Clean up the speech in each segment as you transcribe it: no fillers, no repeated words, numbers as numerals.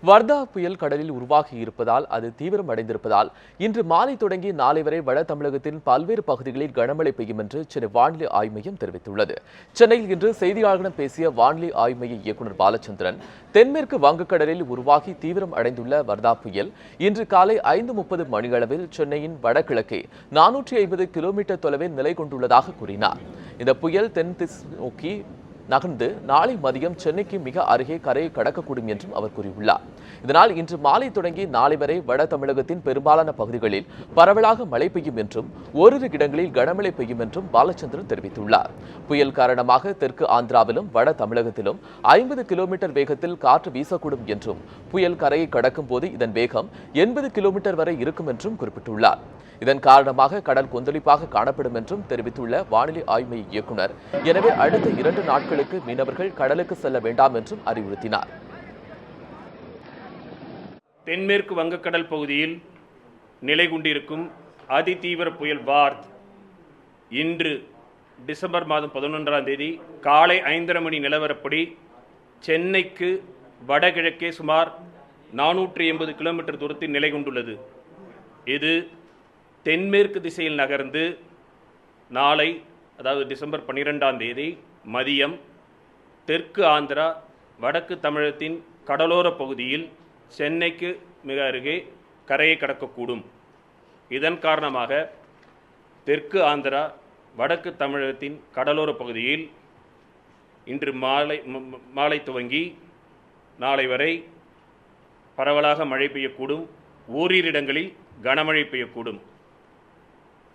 வர்தா புயல் கடலில் உருவாகி இருப்பதால் அது தீவிரமடைந்திருப்பதால் இன்று மாலை தொடங்கி நாளை வரை வட தமிழகத்தின் பல்வேறு பகுதிகளில் கனமழை பெய்யும் என்று சென்னை வானிலை ஆய்வு மையம் தெரிவித்துள்ளது. சென்னையில் இன்று செய்தியாளர்களிடம் பேசிய வானிலை ஆய்வு மைய இயக்குநர் பாலச்சந்திரன், தென்மேற்கு வங்கக்கடலில் உருவாகி தீவிரம் அடைந்துள்ள வர்தா புயல் இன்று காலை 5:30 மணியளவில் சென்னையின் வடகிழக்கே 450 கிலோமீட்டர் தொலைவில் நிலை கொண்டுள்ளதாக கூறினார். இந்த புயல் தென் திசை நோக்கி நகர்ந்து நாளை மதியம் சென்னைக்கு மிக அருகே கரையை கடக்கக்கூடும் என்றும் அவர் கூறியுள்ளார். இதனால் இன்று மாலை தொடங்கி நாளை வரை வட தமிழகத்தின் பெரும்பாலான பகுதிகளில் பரவலாக மழை பெய்யும் என்றும் ஓரிரு இடங்களில் கனமழை பெய்யும் என்றும் பாலச்சந்திரன் தெரிவித்துள்ளார். புயல் காரணமாக தெற்கு ஆந்திராவிலும் வட தமிழகத்திலும் 50 கிலோமீட்டர் வேகத்தில் காற்று வீசக்கூடும் என்றும் புயல் கரையை கடக்கும் போது இதன் வேகம் 80 கிலோமீட்டர் வரை இருக்கும் என்றும் குறிப்பிட்டுள்ளார். இதன் காரணமாக கடல் கொந்தளிப்பாக காணப்படும் என்றும் தெரிவித்துள்ள வானிலை ஆய்வு மைய இயக்குநர், எனவே அடுத்த 2 நாட்களுக்கு மீனவர்கள் கடலுக்கு செல்ல வேண்டாம் என்றும் அறிவுறுத்தினார். தென்மேற்கு வங்கக்கடல் பகுதியில் நிலை கொண்டிருக்கும் அதிதீவிர புயல் வார்த் இன்று டிசம்பர் மாதம் 11ஆம் தேதி காலை 5:30 மணி நிலவரப்படி சென்னைக்கு வடகிழக்கே சுமார் 480 கிலோமீட்டர் தூரத்தில் நிலை கொண்டுள்ளது. இது தென்மேற்கு திசையில் நகர்ந்து நாளை, அதாவது டிசம்பர் 12ஆம் தேதி மதியம் தெற்கு ஆந்திரா வடக்கு தமிழகத்தின் கடலோர பகுதியில் சென்னைக்கு மிக அருகே கரையை கடக்கக்கூடும். இதன் காரணமாக தெற்கு ஆந்திரா வடக்கு தமிழகத்தின் கடலோர பகுதியில் இன்று மாலை துவங்கி நாளை வரை பரவலாக மழை பெய்யக்கூடும். ஓரிரு இடங்களில் கனமழை பெய்யக்கூடும்.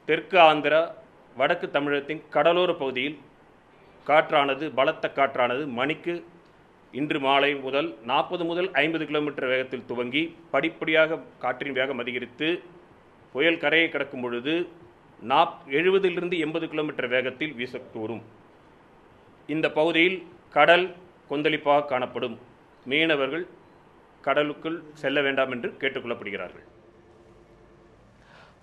தெற்கு ஆந்திரா வடக்கு தமிழகத்தின் கடலோர பகுதியில் காற்றானது பலத்த காற்றானது மணிக்கு இன்று மாலை முதல் 40 முதல் 50 கிலோமீட்டர் வேகத்தில் துவங்கி படிப்படியாக காற்றின் வேகம் அதிகரித்து புயல் கரையை கடக்கும் பொழுது 70 80 கிலோமீட்டர் வேகத்தில் வீசக்கூடும். இந்த பகுதியில் கடல் கொந்தளிப்பாக காணப்படும். மீனவர்கள் கடலுக்குள் செல்ல வேண்டாம் என்று கேட்டுக்கொள்ளப்படுகிறார்கள்.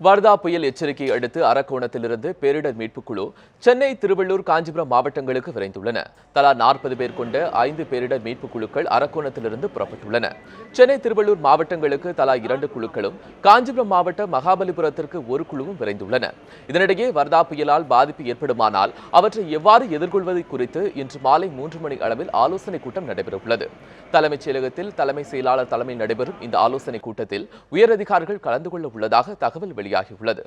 வர்தா புயல் எச்சரிக்கையை அடுத்து அரக்கோணத்திலிருந்து பேரிடர் மீட்புக் குழு சென்னை, திருவள்ளூர், காஞ்சிபுரம் மாவட்டங்களுக்கு விரைந்துள்ளன. தலா 40 பேர் கொண்ட 5 பேரிடர் மீட்புக் குழுக்கள் அரக்கோணத்திலிருந்து புறப்பட்டுள்ளன. சென்னை, திருவள்ளூர் மாவட்டங்களுக்கு தலா 2 குழுக்களும், காஞ்சிபுரம் மாவட்டம் மகாபலிபுரத்திற்கு 1 குழுவும் விரைந்துள்ளன. இதனிடையே வர்தா புயலால் பாதிப்பு ஏற்படுமானால் அவற்றை எவ்வாறு எதிர்கொள்வது குறித்து இன்று மாலை 3 மணி அளவில் ஆலோசனைக் கூட்டம் நடைபெறவுள்ளது. தலைமைச் செயலகத்தில் தலைமை செயலாளர் தலைமையில் நடைபெறும் இந்த ஆலோசனைக் கூட்டத்தில் உயரதிகாரிகள் கலந்து கொள்ள உள்ளதாக தகவல் வெளியாகியுள்ளது.